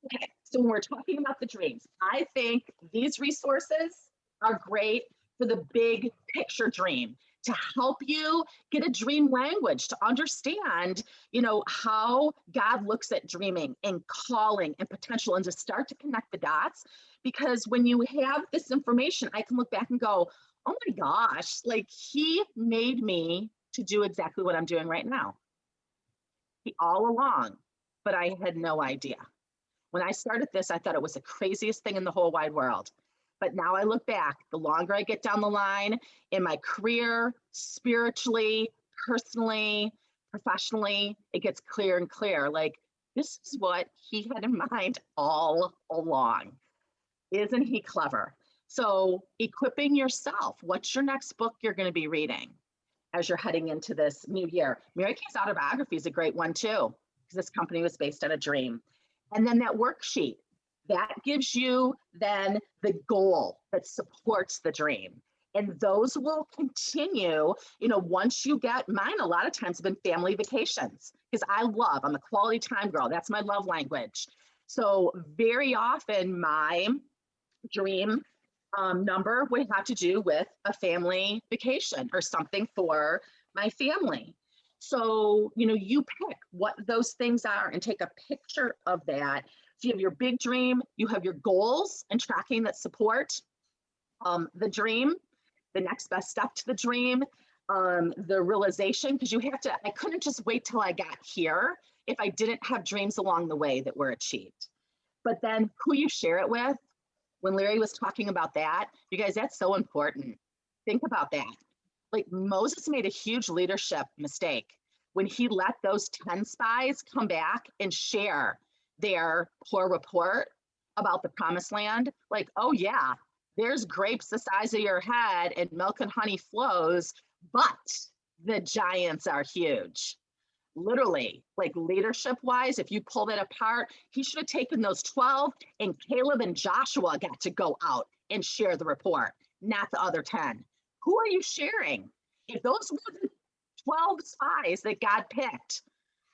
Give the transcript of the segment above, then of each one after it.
Okay, so when we're talking about the dreams, I think these resources are great for the big picture dream to help you get a dream language to understand, how God looks at dreaming and calling and potential and to start to connect the dots. Because when you have this information, I can look back and go, oh my gosh, like he made me to do exactly what I'm doing right now. He all along, but I had no idea. When I started this, I thought it was the craziest thing in the whole wide world. But now I look back, the longer I get down the line in my career, spiritually, personally, professionally, it gets clear and clear. Like, this is what he had in mind all along. Isn't he clever? So, equipping yourself. What's your next book you're going to be reading as you're heading into this new year? Mary Kay's autobiography is a great one, too, because this company was based on a dream. And then that worksheet, that gives you then the goal that supports the dream. And those will continue, once you get mine, a lot of times have been family vacations because I'm a quality time girl. That's my love language. So very often my dream number would have to do with a family vacation or something for my family. So, you pick what those things are and take a picture of that. So you have your big dream, you have your goals and tracking that support the dream, the next best step to the dream, the realization, because I couldn't just wait till I got here if I didn't have dreams along the way that were achieved. But then who you share it with, when Larry was talking about that, you guys, that's so important. Think about that. Like Moses made a huge leadership mistake when he let those 10 spies come back and share their poor report about the promised land. Like, oh yeah, there's grapes the size of your head and milk and honey flows, but the giants are huge. Literally, like leadership wise, if you pull that apart, he should have taken those 12 and Caleb and Joshua got to go out and share the report, not the other 10. Who are you sharing? If those were the 12 spies that God picked,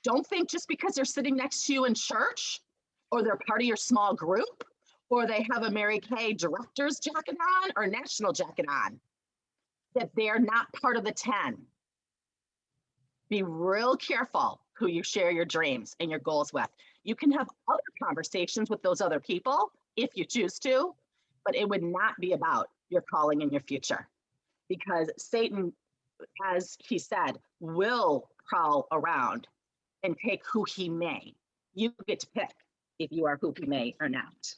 don't think just because they're sitting next to you in church or they're part of your small group or they have a Mary Kay director's jacket on or national jacket on, that they're not part of the 10. Be real careful who you share your dreams and your goals with. You can have other conversations with those other people if you choose to, but it would not be about your calling in your future. Because Satan, as he said, will prowl around and take who he may. You get to pick if you are who he may or not.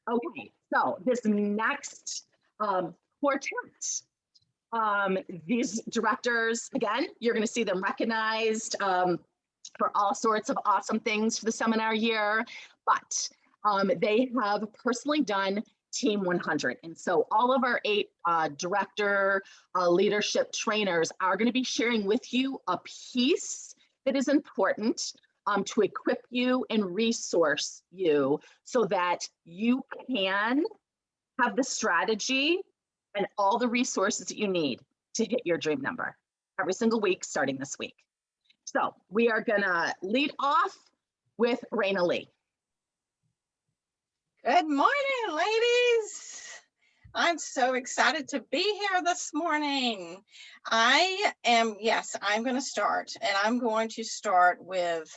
Okay, so this next quartet, these directors, again, you're going to see them recognized for all sorts of awesome things for the seminar year, but they have personally done Team 100. And so all of our 8 director leadership trainers are going to be sharing with you a piece that is important to equip you and resource you so that you can have the strategy and all the resources that you need to hit your dream number every single week starting this week. So we are going to lead off with Rayna Lee. Good morning, ladies. I'm so excited to be here this morning. I'm going to start, and I'm going to start with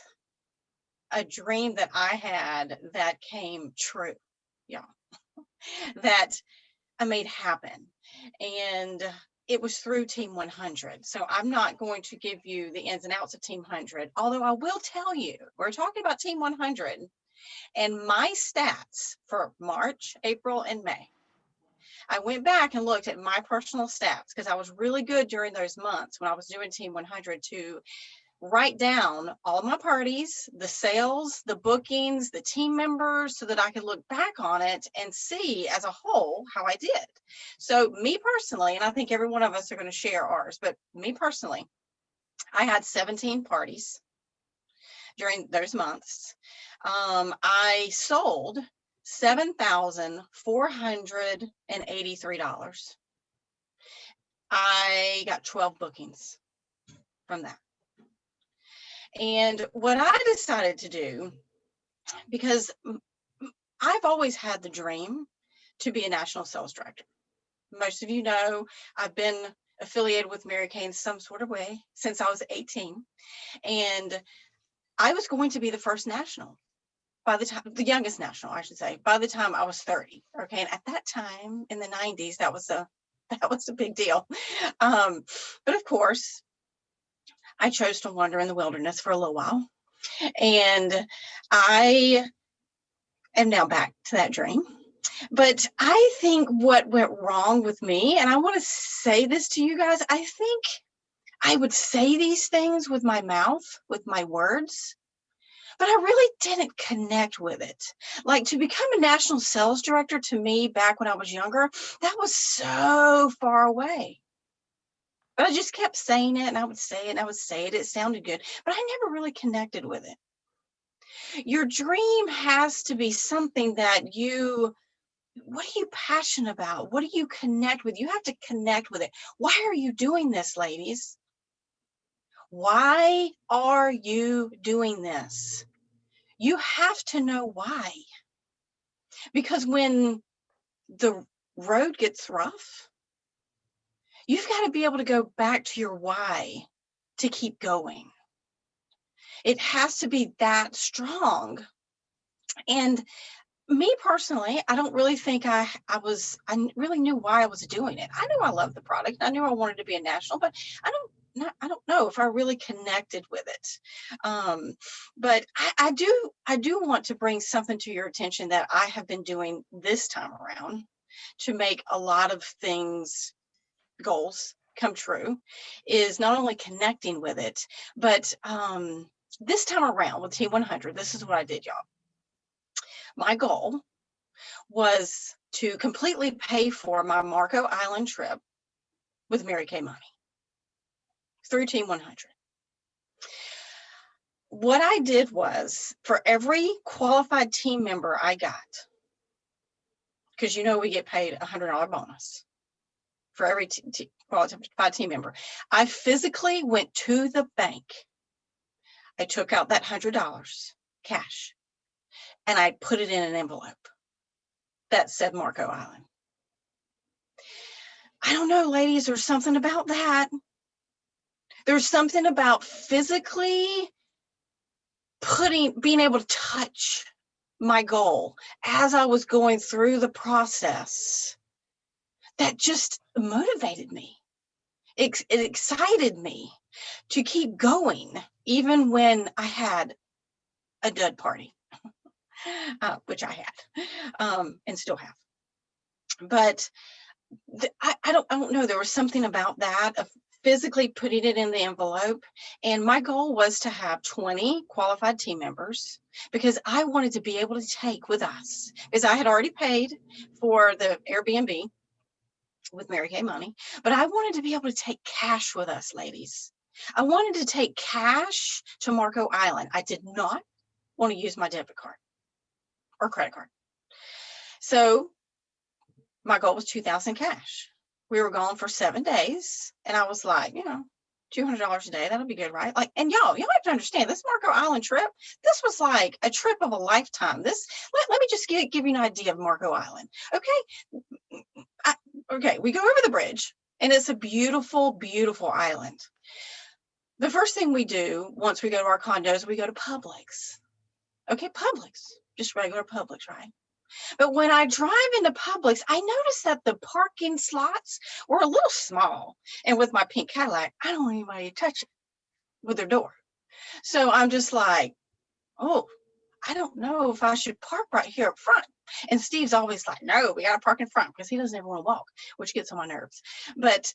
a dream that I had that came true. Yeah, that I made happen. And it was through Team 100. So I'm not going to give you the ins and outs of Team 100, although I will tell you, we're talking about Team 100 and my stats for March, April, and May. I went back and looked at my personal stats because I was really good during those months when I was doing Team 100 to write down all my parties, the sales, the bookings, the team members, so that I could look back on it and see as a whole how I did. So me personally, and I think every one of us are going to share ours, but me personally, I had 17 parties during those months. I sold $7,483. I got 12 bookings from that. And what I decided to do, because I've always had the dream to be a national sales director. Most of you know I've been affiliated with Mary Kay in some sort of way since I was 18. And I was going to be the first national by the time, the youngest national, I should say, by the time I was 30. Okay. And at that time in the 90s, that was a big deal. But of course, I chose to wander in the wilderness for a little while. And I am now back to that dream. But I think what went wrong with me, and I want to say this to you guys, I think I would say these things with my mouth, with my words, but I really didn't connect with it. Like, to become a national sales director, to me, back when I was younger, that was so far away. But I just kept saying it, and I would say it, and I would say it. It sounded good, but I never really connected with it. Your dream has to be something that what are you passionate about? What do you connect with? You have to connect with it. Why are you doing this, ladies? Why are you doing this? You have to know why. Because when the road gets rough, you've got to be able to go back to your why to keep going. It has to be that strong. And me personally, I don't really think I really knew why I was doing it. I knew I loved the product. I knew I wanted to be a national, but I don't know if I really connected with it. But I do want to bring something to your attention that I have been doing this time around to make a lot of things, goals, come true, is not only connecting with it, but this time around with Team 100, this is what I did, y'all. My goal was to completely pay for my Marco Island trip with Mary Kay money through Team 100. What I did was, for every qualified team member I got, because you know we get paid a $100 bonus for every qualified team member, I physically went to the bank. I took out that $100 cash and I put it in an envelope that said Marco Island. I don't know, ladies, there's something about that. There's something about physically being able to touch my goal as I was going through the process that just motivated me. It excited me to keep going, even when I had a dud party, which I had, and still have. But I don't know. There was something about that, of physically putting it in the envelope. And my goal was to have 20 qualified team members, because I wanted to be able to take with us, because I had already paid for the Airbnb with Mary Kay money, but I wanted to be able to take cash with us, ladies. I wanted to take cash to Marco Island. I did not want to use my debit card or credit card. So my goal was 2,000 cash. We were gone for 7 days, and I was like, $200 a day, that'll be good, right? Like, and y'all have to understand, this Marco Island trip, this was like a trip of a lifetime. Let me just give you an idea of Marco Island. Okay, we go over the bridge, and it's a beautiful, beautiful island. The first thing we do once we go to our condos, we go to Publix. Okay, Publix, just regular Publix, right? But when I drive into Publix, I noticed that the parking slots were a little small. And with my pink Cadillac, I don't want anybody to touch it with their door. So I'm just like, oh, I don't know if I should park right here up front. And Steve's always like, no, we got to park in front, because he doesn't ever want to walk, which gets on my nerves. But,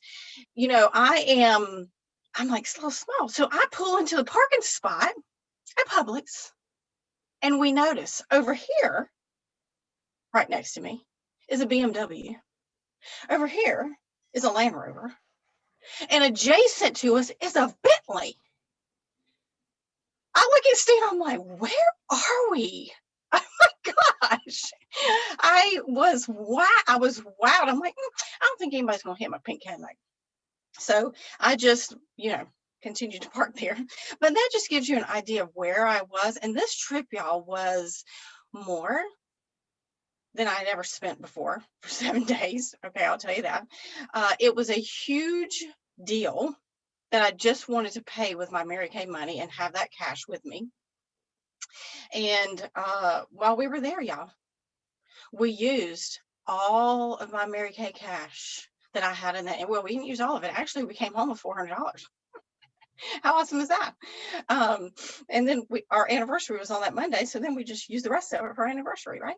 I'm like, so small. So I pull into the parking spot at Publix, and we notice over here, right next to me, is a BMW. Over here is a Land Rover. And adjacent to us is a Bentley. I look at Steve, I'm like, where are we? Oh my gosh. I was wowed. I'm like, I don't think anybody's going to hit my pink Cadillac. So I just, continued to park there. But that just gives you an idea of where I was. And this trip, y'all, was more than I had ever spent before for 7 days. Okay, I'll tell you that. It was a huge deal that I just wanted to pay with my Mary Kay money and have that cash with me. And while we were there, y'all, we used all of my Mary Kay cash that I had in that. Well, we didn't use all of it. Actually, we came home with $400. How awesome is that? And then our anniversary was on that Monday, so then we just used the rest of it for our anniversary, right?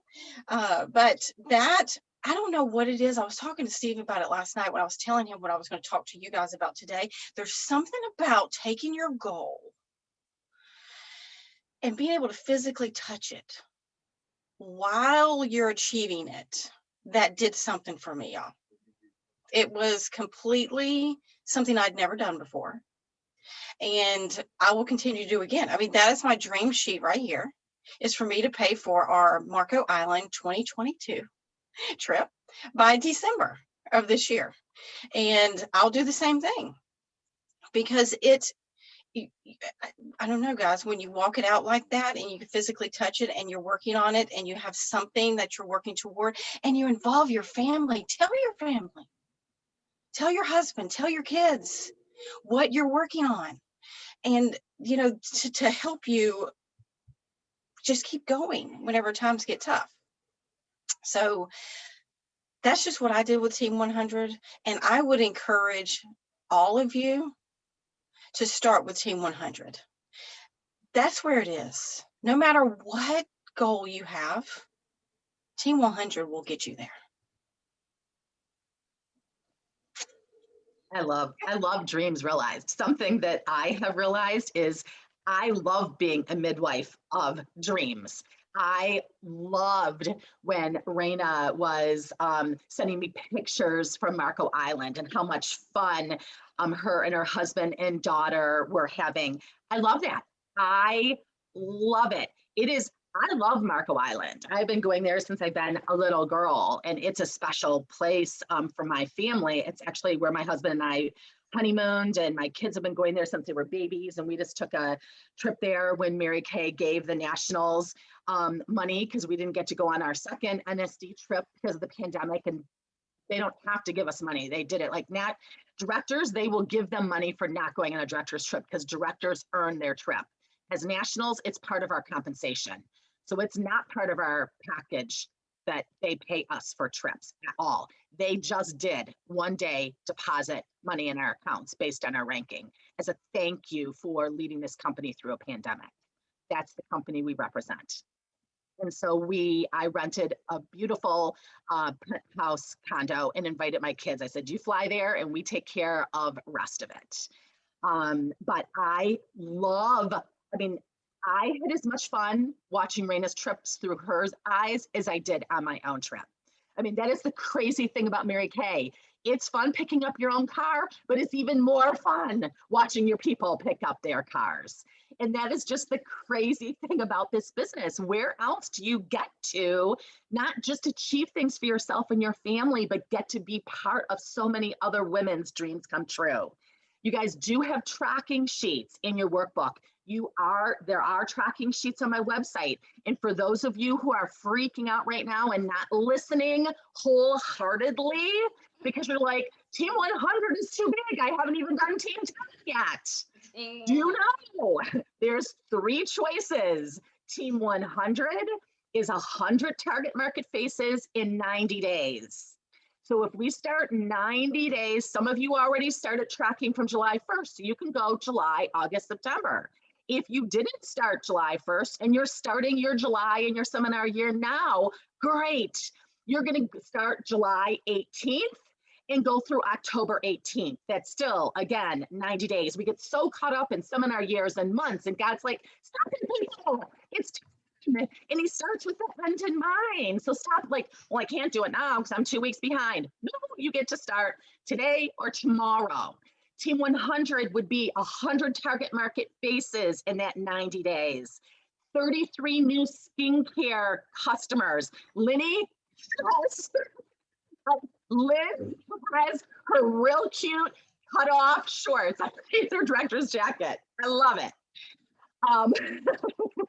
But that, I don't know what it is. I was talking to Steve about it last night when I was telling him what I was going to talk to you guys about today. There's something about taking your goal and being able to physically touch it while you're achieving it that did something for me, y'all. It was completely something I'd never done before. And I will continue to do again. I mean, that is my dream sheet right here, is for me to pay for our Marco Island 2022 trip by December of this year. And I'll do the same thing because I don't know, guys, when you walk it out like that and you can physically touch it and you're working on it and you have something that you're working toward and you involve your family, tell your family, tell your husband, tell your kids what you're working on. And, you know, to help you just keep going whenever times get tough. So that's just what I did with Team 100. And I would encourage all of you to start with Team 100. That's where it is. No matter what goal you have, Team 100 will get you there. I love dreams realized. Something that I have realized is I love being a midwife of dreams. I loved when Rayna was sending me pictures from Marco Island and how much fun her and her husband and daughter were having. I love that. I love it. I love Marco Island. I've been going there since I've been a little girl, and it's a special place for my family. It's actually where my husband and I honeymooned, and my kids have been going there since they were babies. And we just took a trip there when Mary Kay gave the Nationals money, because we didn't get to go on our second NSD trip because of the pandemic. And they don't have to give us money. They did it like directors, they will give them money for not going on a director's trip because directors earn their trip. As Nationals, it's part of our compensation. So it's not part of our package that they pay us for trips at all. They just did one day deposit money in our accounts based on our ranking as a thank you for leading this company through a pandemic. That's the company we represent. And so I rented a beautiful house condo and invited my kids. I said, you fly there and we take care of the rest of it. But I had as much fun watching Rayna's trips through her eyes as I did on my own trip. I mean, that is the crazy thing about Mary Kay. It's fun picking up your own car, but it's even more fun watching your people pick up their cars. And that is just the crazy thing about this business. Where else do you get to not just achieve things for yourself and your family, but get to be part of so many other women's dreams come true? You guys do have tracking sheets in your workbook. There are tracking sheets on my website. And for those of you who are freaking out right now and not listening wholeheartedly, because you're like, Team 100 is too big. I haven't even done Team 10 yet. Do you know? There's 3 choices. Team 100 is 100 target market faces in 90 days. So if we start 90 days, some of you already started tracking from July 1st, so you can go July, August, September. If you didn't start July 1st and you're starting your July and your seminar year now, great. You're going to start July 18th and go through October 18th. That's still, again, 90 days. We get so caught up in seminar years and months, and God's like, stop it, people. It's time. And he starts with the end in mind. So stop like, well, I can't do it now because I'm 2 weeks behind. No, you get to start today or tomorrow. Team 100 would be 100 target market faces in that 90 days. 33 new skincare customers. Liz has her real cute cut off shorts. It's her director's jacket. I love it.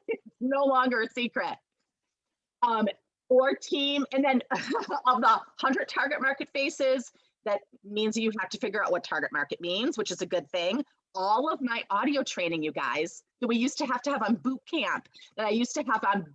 It's no longer a secret. or team, and then of the 100 target market faces, that means you have to figure out what target market means, which is a good thing. All of my audio training, you guys, that we used to have on boot camp, that I used to have on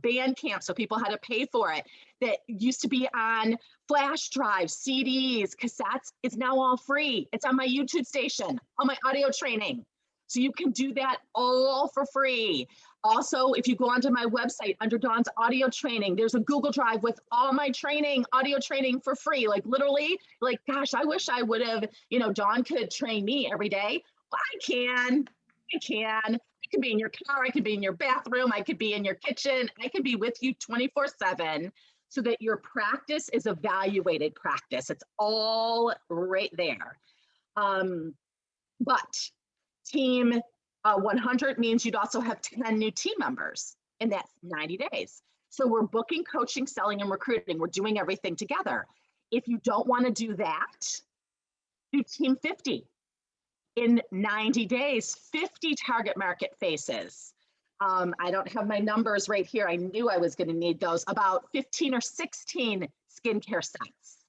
band camp, so people had to pay for it, that used to be on flash drives, CDs, cassettes, it's now all free. It's on my YouTube station, on my audio training. So you can do that all for free. Also, if you go onto my website under Dawn's audio training, there's a Google Drive with all my training, audio training for free. Like literally, like, gosh, I wish I would have, Dawn could train me every day. Well, I can. I could be in your car. I could be in your bathroom. I could be in your kitchen. I could be with you 24/7 so that your practice is evaluated practice. It's all right there. But Team 100 means you'd also have 10 new team members in that 90 days. So we're booking, coaching, selling, and recruiting. We're doing everything together. If you don't want to do that, do Team 50. In 90 days, 50 target market faces. I don't have my numbers right here. I knew I was going to need those. About 15 or 16 skincare sets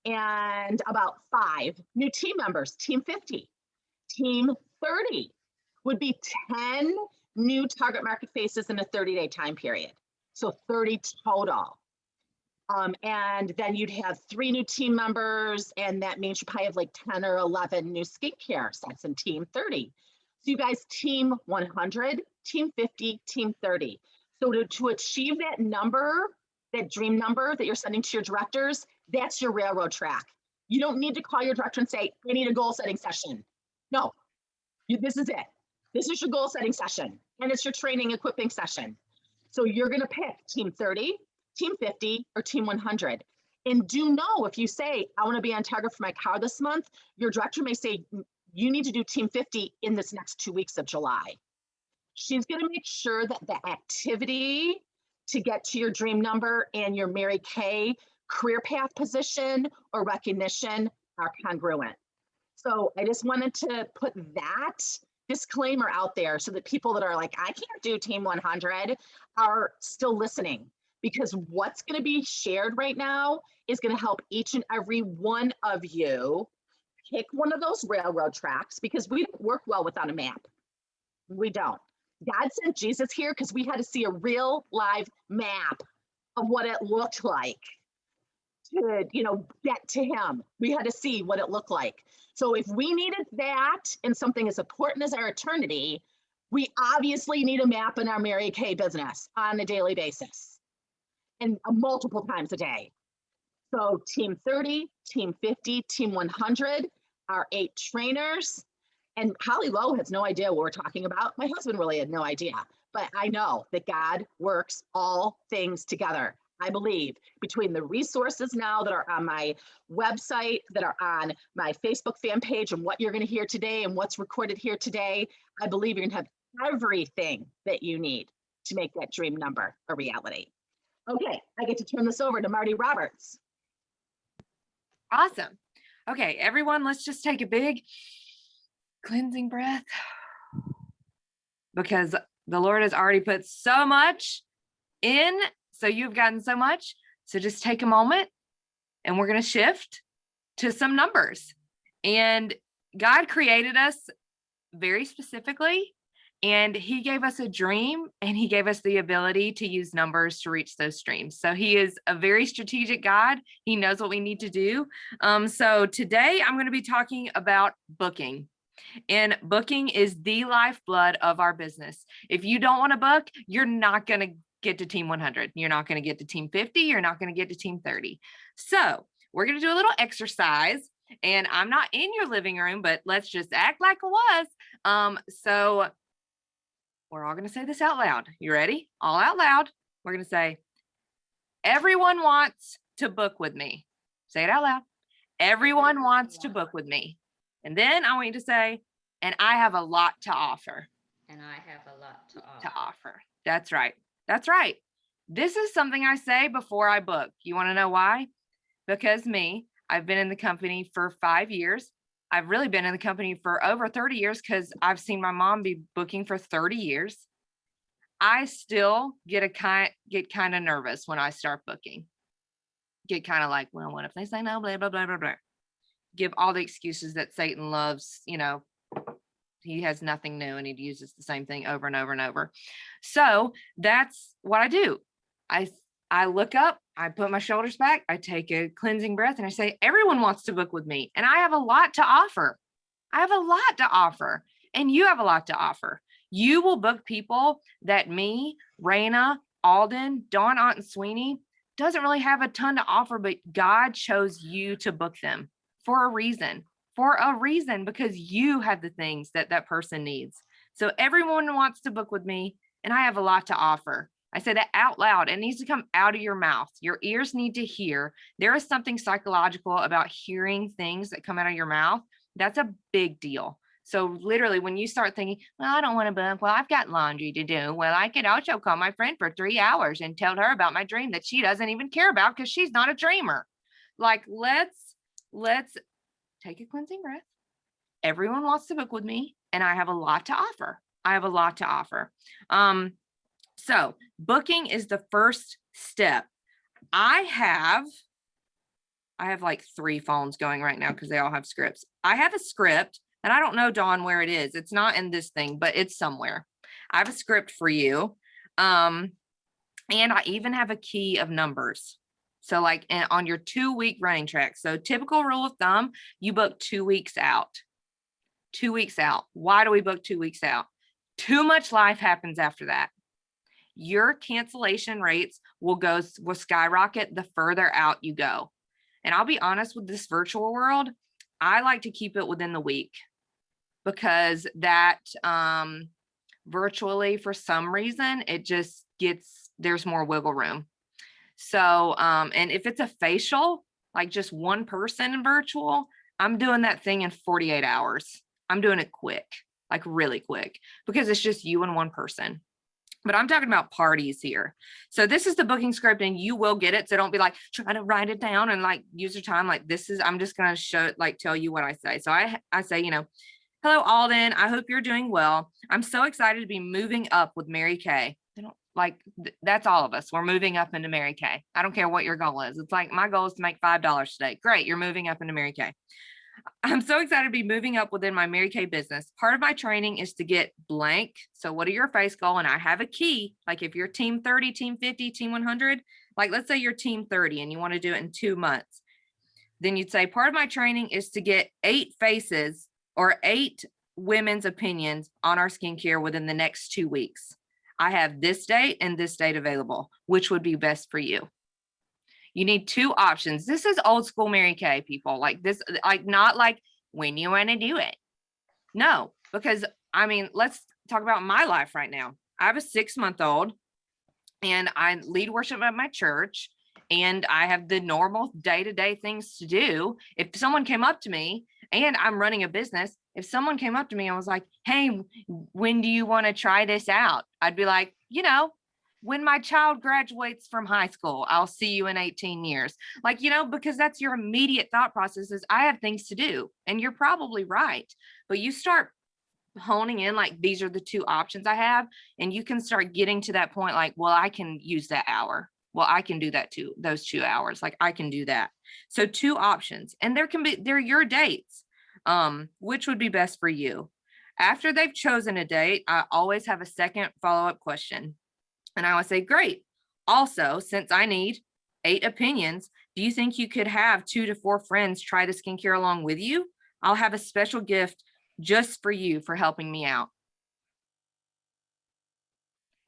and about 5 new team members, Team 50. Team 30 would be 10 new target market faces in a 30-day time period. So 30 total. And then you'd have 3 new team members, and that means you probably have like 10 or 11 new skincare sets in Team 30. So you guys, Team 100, Team 50, Team 30. So to achieve that number, that dream number that you're sending to your directors, that's your railroad track. You don't need to call your director and say, I need a goal setting session. No, this is it. This is your goal setting session, and it's your training equipping session. So you're going to pick Team 30, Team 50, or Team 100. And do know, if you say, I want to be on target for my car this month, your director may say, you need to do Team 50 in this next 2 weeks of July. She's going to make sure that the activity to get to your dream number and your Mary Kay career path position or recognition are congruent. So I just wanted to put that disclaimer out there so that people that are like, I can't do Team 100 are still listening, because what's going to be shared right now is going to help each and every one of you pick one of those railroad tracks, because we don't work well without a map. We don't. God sent Jesus here because we had to see a real live map of what it looked like to, get to him. We had to see what it looked like. So if we needed that in something as important as our eternity, we obviously need a map in our Mary Kay business on a daily basis and multiple times a day. So Team 30, Team 50, Team 100 are 8 trainers. And Holly Lowe has no idea what we're talking about. My husband really had no idea, but I know that God works all things together. I believe between the resources now that are on my website, that are on my Facebook fan page, and what you're going to hear today and what's recorded here today, I believe you're going to have everything that you need to make that dream number a reality. Okay, I get to turn this over to Martie Roberts. Awesome. Okay, everyone, let's just take a big cleansing breath, because the Lord has already put so much in. So you've gotten so much. So just take a moment, and we're going to shift to some numbers. And God created us very specifically, and he gave us a dream, and he gave us the ability to use numbers to reach those dreams. So he is a very strategic God. He knows what we need to do. So today I'm going to be talking about booking. And booking is the lifeblood of our business. If you don't want to book, you're not going to get to Team 100. You're not going to get to Team 50. You're not going to get to Team 30. So we're going to do a little exercise, and I'm not in your living room, but let's just act like it was. So we're all going to say this out loud. You ready? All out loud. We're going to say, everyone wants to book with me. Say it out loud. Everyone wants to book with me. And then I want you to say, and I have a lot to offer. And I have a lot to offer. That's right. That's right. This is something I say before I book. You want to know why? Because I've been in the company for 5 years. I've really been in the company for over 30 years because I've seen my mom be booking for 30 years. I still get kind of nervous when I start booking. Get kind of like, well, what if they say no, blah, blah, blah, blah, blah. Give all the excuses that Satan loves, he has nothing new and he uses the same thing over and over and over. So that's what I do. I look up, I put my shoulders back, I take a cleansing breath, and I say, everyone wants to book with me, and I have a lot to offer. I have a lot to offer, and you have a lot to offer. You will book people that me, Rayna, Alden, Dawn, Otten-Sweeney doesn't really have a ton to offer, but God chose you to book them for a reason, because you have the things that that person needs. So everyone wants to book with me, and I have a lot to offer. I say that out loud. It needs to come out of your mouth. Your ears need to hear. There is something psychological about hearing things that come out of your mouth. That's a big deal. So literally when you start thinking, well, I don't want to book. Well, I've got laundry to do. Well, I could also call my friend for 3 hours and tell her about my dream that she doesn't even care about because she's not a dreamer. Like, let's take a cleansing breath. Everyone wants to book with me, and I have a lot to offer. So booking is the first step. I have like 3 phones going right now because they all have scripts. I have a script, and I don't know, Dawn, where it is. It's not in this thing, but it's somewhere. I have a script for you. And I even have a key of numbers. So like on your 2-week running track. So typical rule of thumb, you book 2 weeks out. 2 weeks out. Why do we book 2 weeks out? Too much life happens after that. Your cancellation rates will skyrocket the further out you go. And I'll be honest, with this virtual world, I like to keep it within the week, because that virtually, for some reason, it just there's more wiggle room. So, and if it's a facial, like just one person in virtual, I'm doing that thing in 48 hours. I'm doing it quick, like really quick, because it's just you and one person. But I'm talking about parties here. So this is the booking script, and you will get it. So don't be like trying to write it down and like use your time. Like I'm just going to tell you what I say. So I say, hello, Alden. I hope you're doing well. I'm so excited to be moving up with Mary Kay. That's all of us. We're moving up into Mary Kay. I don't care what your goal is. It's like, my goal is to make $5 today. Great. You're moving up into Mary Kay. I'm so excited to be moving up within my Mary Kay business. Part of my training is to get blank. So what are your face goal? And I have a key. Like if you're team 30, team 50, team 100, like let's say you're team 30 and you want to do it in 2 months. Then you'd say part of my training is to get 8 faces or 8 women's opinions on our skincare within the next 2 weeks. I have this date and this date available. Which would be best for you? You need 2 options. This is old school Mary Kay, people. Like this, like not like when you want to do it. No, because I mean, let's talk about my life right now. I have a 6-month-old, and I lead worship at my church, and I have the normal day-to-day things to do. If someone came up to me, and I'm running a business, if someone came up to me and was like, hey, when do you want to try this out? I'd be like, when my child graduates from high school, I'll see you in 18 years. Like, because that's your immediate thought process is I have things to do. And you're probably right. But you start honing in, like, these are the 2 options I have. And you can start getting to that point, like, well, I can use that hour. Well, I can do that too. Those 2 hours, like I can do that. So 2 options, and they're your dates. Which would be best for you? After they've chosen a date, I always have a second follow-up question. And I would say, great. Also, since I need 8 opinions, do you think you could have 2 to 4 friends try the skincare along with you? I'll have a special gift just for you for helping me out.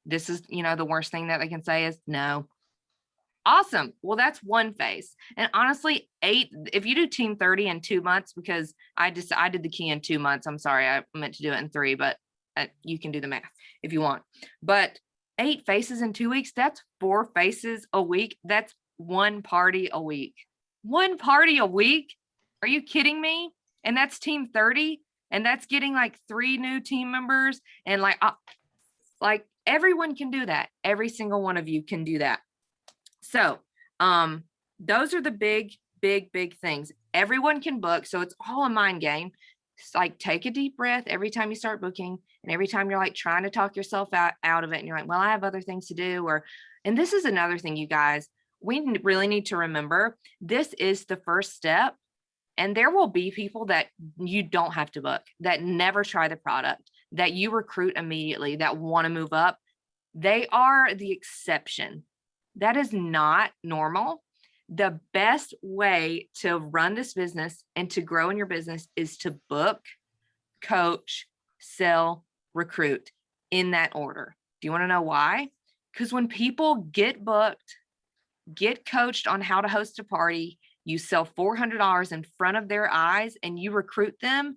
This is, the worst thing that they can say is no. Awesome. Well, that's 1 phase. And honestly, 8, if you do team 30 in 2 months, because I did the key in 2 months. I'm sorry, I meant to do it in 3, but you can do the math if you want. But 8 faces in 2 weeks, that's 4 faces a week. That's 1 party a week. 1 party a week? Are you kidding me? And that's team 30, and that's getting like 3 new team members, and like everyone can do that. Every single one of you can do that. So, those are the big things. Everyone can book. So it's all a mind game. It's like, take a deep breath every time you start booking, and every time you're like trying to talk yourself out of it, and you're like, well, I have other things to do. And this is another thing, you guys, we really need to remember, this is the first step. And there will be people that you don't have to book, that never try the product, that you recruit immediately, that want to move up. They are the exception. That is not normal. The best way to run this business and to grow in your business is to book, coach, sell, recruit, in that order. Do you want to know why? Because when people get booked, get coached on how to host a party, you sell $400 in front of their eyes, and you recruit them,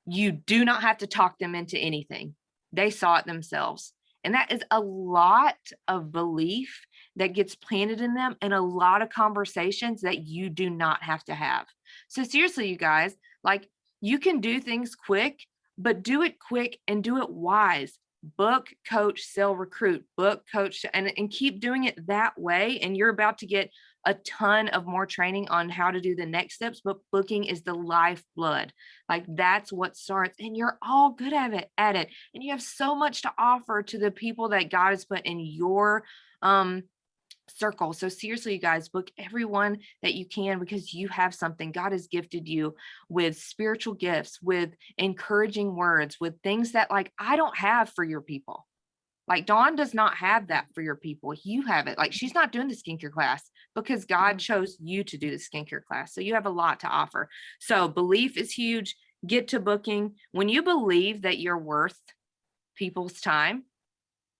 you do not have to talk them into anything. They saw it themselves. And that is a lot of belief that gets planted in them, and a lot of conversations that you do not have to have. So seriously, you guys, like, you can do things quick, but do it quick and do it wise. Book, coach, sell, recruit, book, coach, and keep doing it that way. And you're about to get a ton of more training on how to do the next steps, but booking is the lifeblood. Like, that's what starts, and you're all good at it. And you have so much to offer to the people that God has put in your circle. So seriously, you guys, book everyone that you can, because you have something. God has gifted you with spiritual gifts, with encouraging words, with things that, like, I don't have for your people. Like, Dawn does not have that for your people. You have it. Like, she's not doing the skincare class because God chose you to do the skincare class. So you have a lot to offer. So belief is huge. Get to booking. When you believe that you're worth people's time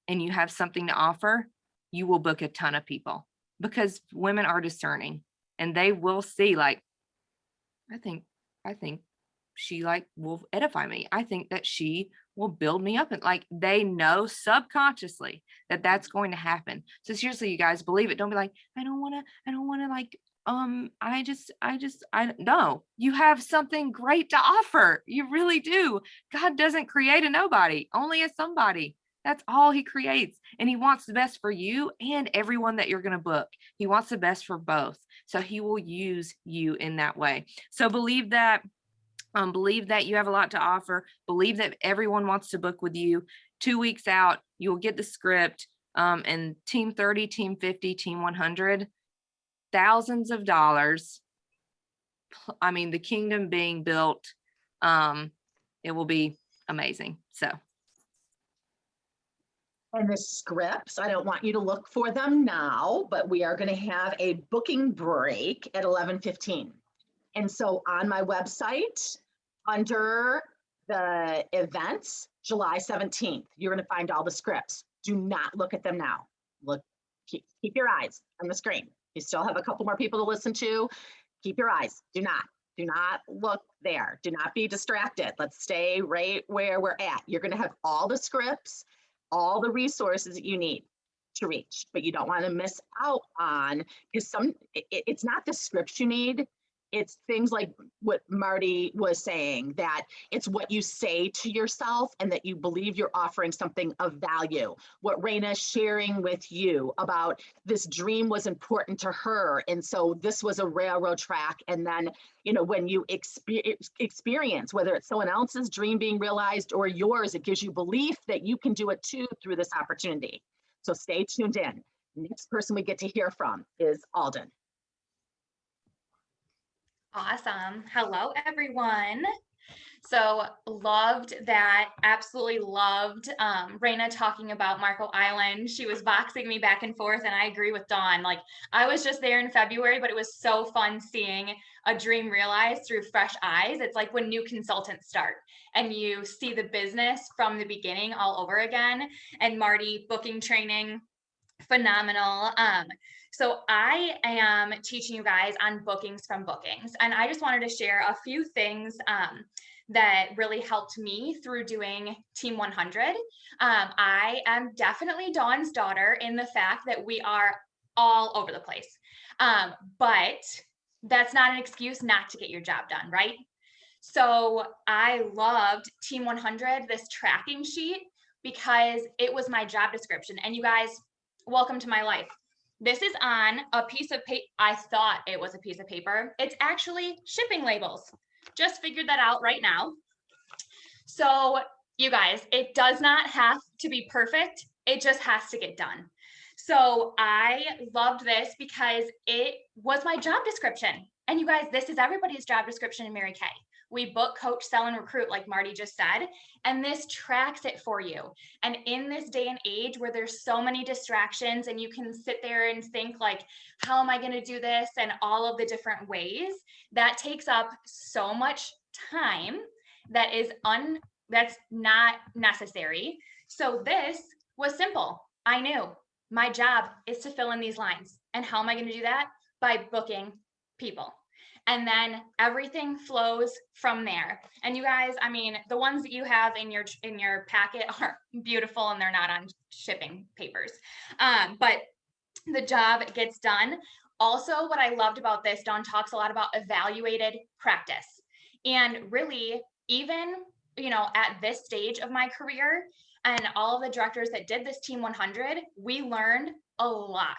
and you have something to offer, you will book a ton of people, because women are discerning, and they will see, like, I think she, like, will edify me. I think that she will build me up. And, like, they know subconsciously that that's going to happen. So seriously, you guys, believe it. Don't be like, I don't want to like, I no, you have something great to offer. You really do. God doesn't create a nobody, only a somebody. That's all he creates. And he wants the best for you and everyone that you're going to book. He wants the best for both. So he will use you in that way. So believe that. Believe that you have a lot to offer. Believe that everyone wants to book with you. 2 weeks out, you'll get the script. And team 30, team 50, team 100, thousands of dollars. I mean, the kingdom being built. It will be amazing. So. And the scripts, I don't want you to look for them now, but we are going to have a booking break at 11:15. And so on my website, under the events, July 17th, you're going to find all the scripts. Do not look at them now. Look, keep your eyes on the screen. You still have a couple more people to listen to. Keep your eyes. Do not look there. Do not be distracted. Let's stay right where we're at. You're going to have all the scripts, all the resources that you need to reach, but you don't want to miss out on, because it's not the scripts you need. It's things like what Martie was saying, that it's what you say to yourself and that you believe you're offering something of value. What Rayna's sharing with you about this dream was important to her. And so this was a railroad track. And then, when you experience, whether it's someone else's dream being realized or yours, it gives you belief that you can do it too through this opportunity. So stay tuned in. Next person we get to hear from is Alden. Awesome. Hello, everyone. So loved that. Absolutely loved Rayna talking about Marco Island. She was boxing me back and forth, and I agree with Dawn. Like, I was just there in February, but it was so fun seeing a dream realized through fresh eyes. It's like when new consultants start and you see the business from the beginning all over again. And Martie, booking training, phenomenal. So I am teaching you guys on bookings from bookings, and I just wanted to share a few things that really helped me through doing Team 100. I am definitely Dawn's daughter in the fact that we are all over the place, but that's not an excuse not to get your job done, right? So I loved Team 100, this tracking sheet, because it was my job description. And you guys, welcome to my life. This is on a piece of paper. I thought it was a piece of paper. It's actually shipping labels. Just figured that out right now. So you guys, it does not have to be perfect. It just has to get done. So I loved this because it was my job description. And you guys, this is everybody's job description in Mary Kay. We book, coach, sell, and recruit, like Martie just said, and this tracks it for you. And in this day and age where there's so many distractions and you can sit there and think like, how am I going to do this? And all of the different ways, that takes up so much time that is that's not necessary. So this was simple. I knew my job is to fill in these lines. And how am I going to do that? By booking people. And then everything flows from there. And you guys, I mean, the ones that you have in your packet are beautiful and they're not on shipping papers. But the job gets done. Also, what I loved about this, Dawn talks a lot about evaluated practice. And really, even, at this stage of my career, and all of the directors that did this Team 100, we learned a lot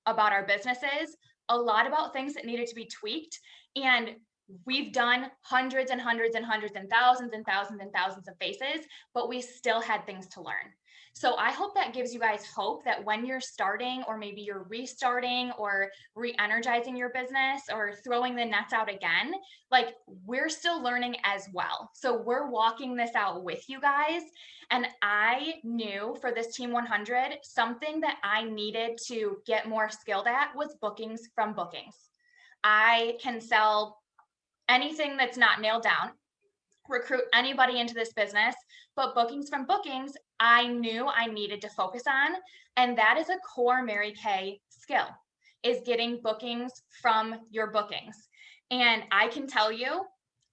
about our businesses, a lot about things that needed to be tweaked. And we've done hundreds and hundreds and hundreds and thousands and thousands and thousands of faces, but we still had things to learn. So I hope that gives you guys hope that when you're starting, or maybe you're restarting or re-energizing your business or throwing the nets out again, like, we're still learning as well. So we're walking this out with you guys. And I knew for this Team 100, something that I needed to get more skilled at was bookings from bookings. I can sell anything that's not nailed down, recruit anybody into this business, but bookings from bookings, I knew I needed to focus on. And that is a core Mary Kay skill, is getting bookings from your bookings. And I can tell you,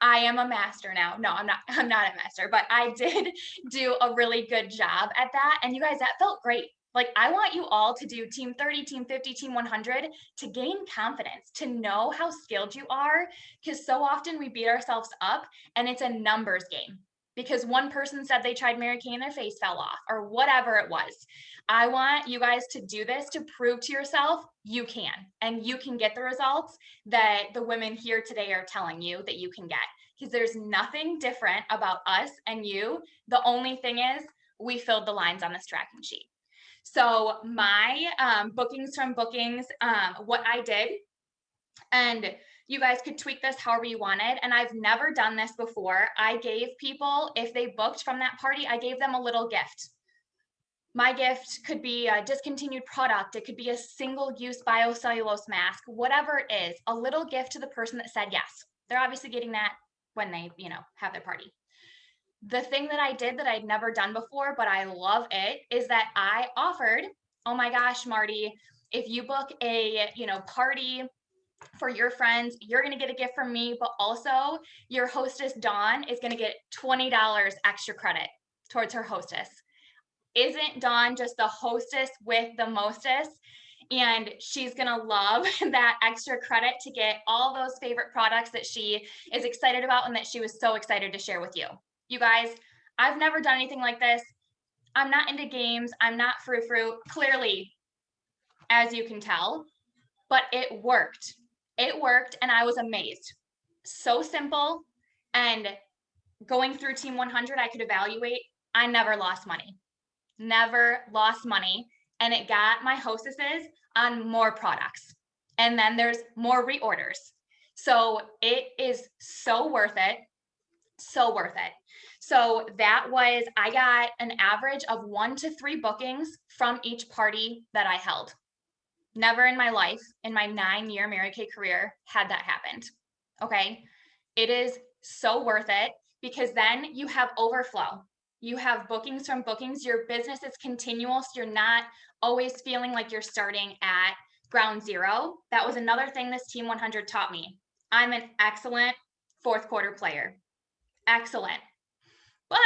I am a master now. No, I'm not a master, but I did do a really good job at that. And you guys, that felt great. Like, I want you all to do Team 30, Team 50, Team 100 to gain confidence, to know how skilled you are, because so often we beat ourselves up and it's a numbers game because one person said they tried Mary Kay and their face fell off or whatever it was. I want you guys to do this to prove to yourself you can, and you can get the results that the women here today are telling you that you can get, because there's nothing different about us and you. The only thing is we filled the lines on this tracking sheet. So my bookings from bookings, what I did, and you guys could tweak this however you wanted. And I've never done this before. I gave people, if they booked from that party, I gave them a little gift. My gift could be a discontinued product. It could be a single-use biocellulose mask, whatever it is, a little gift to the person that said yes. They're obviously getting that when they, have their party. The thing that I did that I'd never done before, but I love it, is that I offered, oh my gosh, Martie, if you book a, party for your friends, you're going to get a gift from me, but also your hostess, Dawn, is going to get $20 extra credit towards her hostess. Isn't Dawn just the hostess with the mostest? And she's going to love that extra credit to get all those favorite products that she is excited about and that she was so excited to share with you. You guys, I've never done anything like this. I'm not into games. I'm not frou-frou, clearly, as you can tell, but it worked. It worked, and I was amazed. So simple. And going through Team 100, I could evaluate. I never lost money. Never lost money. And it got my hostesses on more products. And then there's more reorders. So it is so worth it. So worth it. So that was, I got an average of 1 to 3 bookings from each party that I held. Never in my life, in my 9-year Mary Kay career, had that happened. Okay. It is so worth it, because then you have overflow. You have bookings from bookings. Your business is continual. So you're not always feeling like you're starting at ground zero. That was another thing this Team 100 taught me. I'm an excellent 4th quarter player. Excellent. But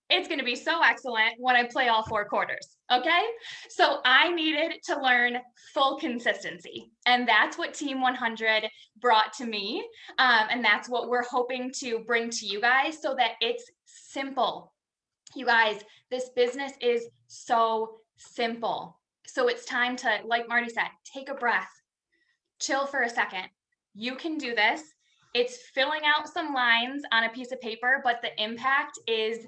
it's going to be so excellent when I play all 4 quarters. Okay. So I needed to learn full consistency. And that's what Team 100 brought to me. And that's what we're hoping to bring to you guys, so that it's simple. You guys, this business is so simple. So it's time to, like Martie said, take a breath, chill for a second. You can do this. It's filling out some lines on a piece of paper, but the impact is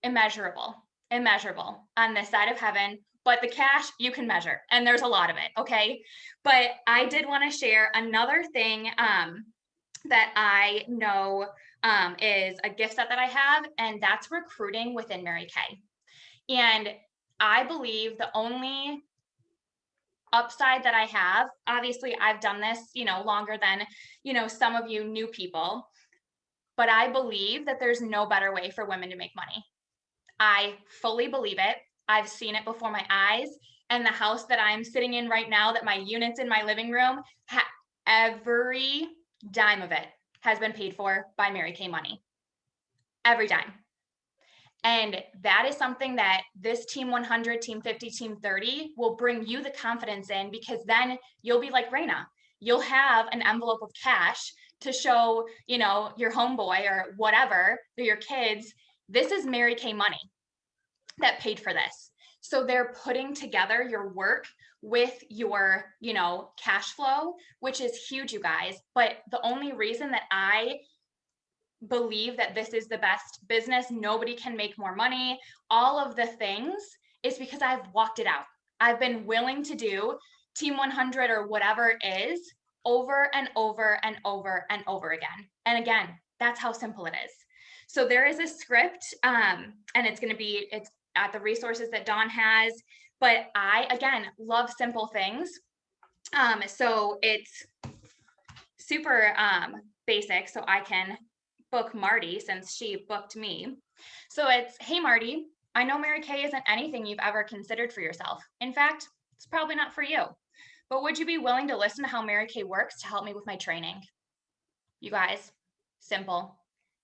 immeasurable on this side of heaven. But the cash you can measure, and there's a lot of it, okay? But I did want to share another thing that I know is a gift set that I have, and that's recruiting within Mary Kay. And I believe the only upside that I have, obviously I've done this, longer than, some of you new people, but I believe that there's no better way for women to make money. I fully believe it. I've seen it before my eyes, and the house that I'm sitting in right now, that my unit's in my living room, every dime of it has been paid for by Mary Kay money. Every dime. And that is something that this Team 100, Team 50, Team 30 will bring you the confidence in, because then you'll be like Rayna. You'll have an envelope of cash to show, your homeboy or whatever, or your kids, this is Mary Kay money that paid for this. So they're putting together your work with your, cash flow, which is huge, you guys. But the only reason that I believe that this is the best business, nobody can make more money, all of the things, is because I've walked it out. I've been willing to do Team 100 or whatever it is over and over and over and over again. And again, that's how simple it is. So there is a script, and it's at the resources that Dawn has, but I, again, love simple things. So it's super basic, so I can book Martie since she booked me. So it's, hey Martie, I know Mary Kay isn't anything you've ever considered for yourself. In fact, it's probably not for you, but would you be willing to listen to how Mary Kay works to help me with my training? You guys, simple.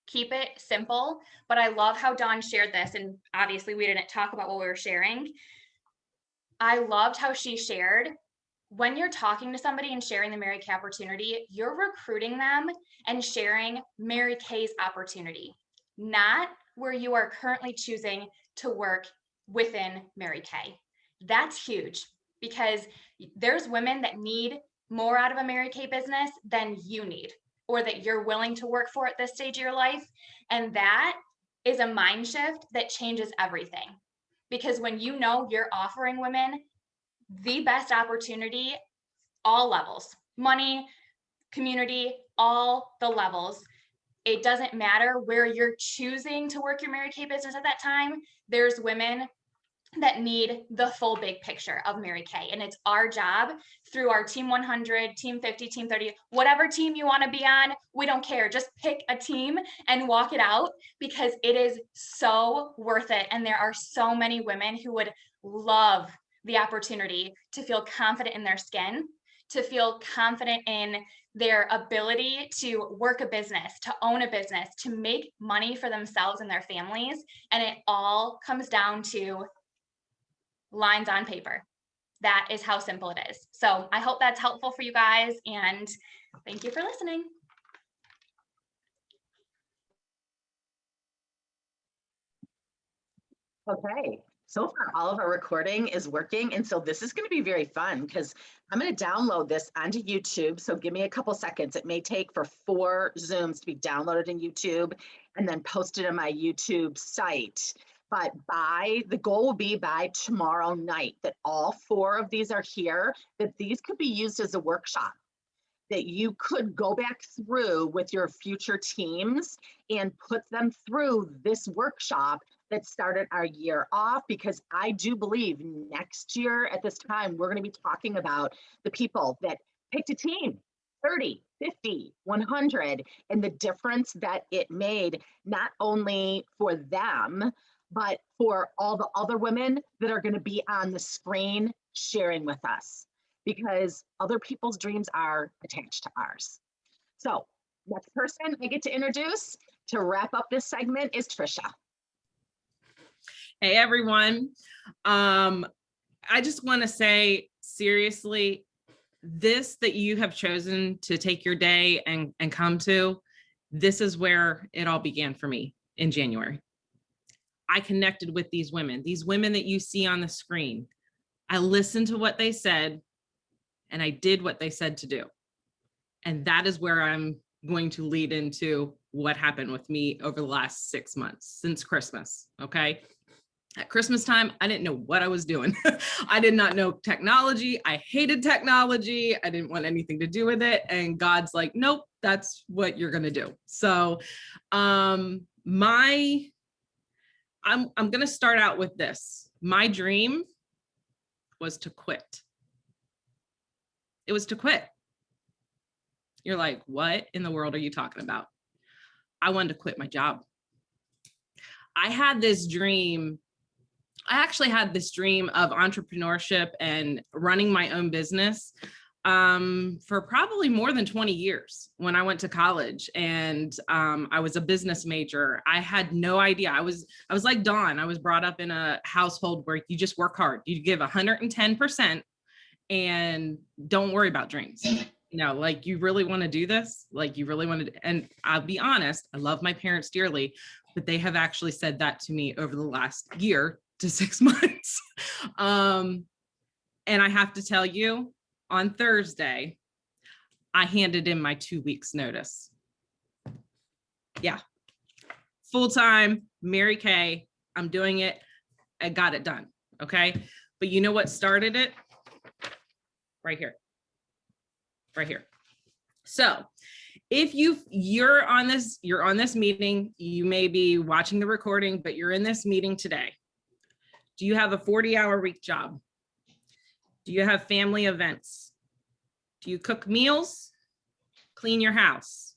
Keep it simple, but I love how Dawn shared this, and obviously we didn't talk about what we were sharing. I loved how she shared, when you're talking to somebody and sharing the Mary Kay opportunity, you're recruiting them and sharing Mary Kay's opportunity, not where you are currently choosing to work within Mary Kay. That's huge, because there's women that need more out of a Mary Kay business than you need, or that you're willing to work for at this stage of your life. And that is a mind shift that changes everything. Because when you're offering women the best opportunity, all levels, money, community, all the levels, it doesn't matter where you're choosing to work your Mary Kay business at that time, there's women that need the full big picture of Mary Kay. And it's our job through our Team 100, Team 50, Team 30, whatever team you want to be on, we don't care. Just pick a team and walk it out, because it is so worth it. And there are so many women who would love the opportunity to feel confident in their skin, to feel confident in their ability to work a business, to own a business, to make money for themselves and their families. And it all comes down to lines on paper. That is how simple it is. So I hope that's helpful for you guys, and thank you for listening. Okay, so far all of our recording is working, and so this is going to be very fun, because I'm going to download this onto YouTube. So give me a couple seconds. It may take for 4 Zooms to be downloaded in YouTube and then posted on my YouTube site. But the goal will be by tomorrow night that all 4 of these are here, that these could be used as a workshop, that you could go back through with your future teams and put them through this workshop that started our year off, because I do believe next year at this time, we're going to be talking about the people that picked a team, 30, 50, 100, and the difference that it made, not only for them, but for all the other women that are going to be on the screen sharing with us, because other people's dreams are attached to ours. So next person I get to introduce to wrap up this segment is Tricia. Hey, everyone. I just want to say, seriously, this that you have chosen to take your day and come to, this is where it all began for me in January. I connected with these women that you see on the screen. I listened to what they said, and I did what they said to do. And that is where I'm going to lead into what happened with me over the last 6 months since Christmas. Okay. At Christmas time, I didn't know what I was doing. I did not know technology. I hated technology. I didn't want anything to do with it. And God's like, nope, that's what you're going to do. So I'm going to start out with this. My dream was to quit. It was to quit. You're like, what in the world are you talking about? I wanted to quit my job. I had this dream. I actually had this dream of entrepreneurship and running my own business for probably more than 20 years when I went to college, and I was a business major. I had no idea. I was like Dawn. I was brought up in a household where you just work hard. You give 110% and don't worry about dreams. Like, you really want to do this? Like, you really want to, and I'll be honest, I love my parents dearly, but they have actually said that to me over the last year to 6 months. And I have to tell you, on Thursday, I handed in my 2 weeks notice. Yeah. Full-time, Mary Kay, I'm doing it. I got it done. Okay. But you know what started it? Right here. Right here. So if you're on this meeting, you may be watching the recording, but you're in this meeting today. Do you have a 40-hour week job? Do you have family events? Do you cook meals? Clean your house?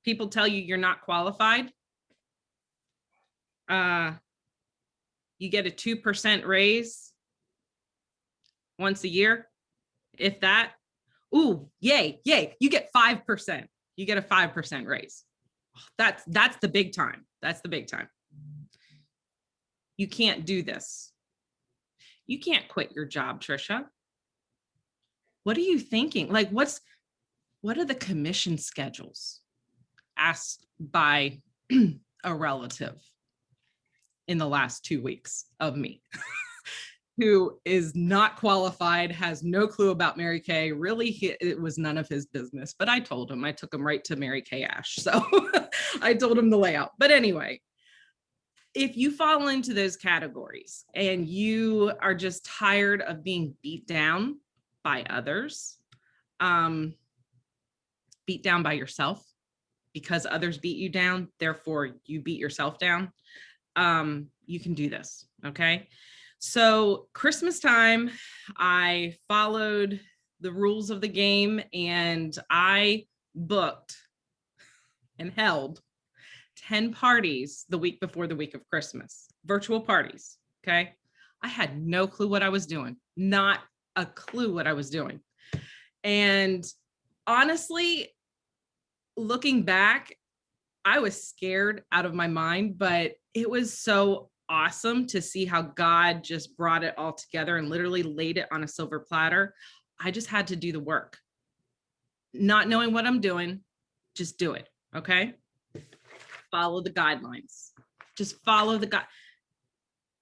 People tell you you're not qualified. You get a 2% raise once a year, if that. Ooh, yay, you get 5%. You get a 5% raise. That's the big time. That's the big time. You can't do this. You can't quit your job, Tricia. What are you thinking? Like, what are the commission schedules? Asked by a relative in the last 2 weeks of me, who is not qualified, has no clue about Mary Kay. Really, it was none of his business, but I told him. I took him right to Mary Kay Ash. So I told him the layout. But anyway, if you fall into those categories and you are just tired of being beat down by others, beat down by yourself because others beat you down, therefore you beat yourself down, you can do this, okay? So Christmas time, I followed the rules of the game and I booked and held 10 parties the week before the week of Christmas, virtual parties, okay? I had no clue what I was doing, not a clue what I was doing. And honestly, looking back, I was scared out of my mind, but it was so awesome to see how God just brought it all together and literally laid it on a silver platter. I just had to do the work. Not knowing what I'm doing, just do it, okay? Follow the guidelines. Just follow the guide.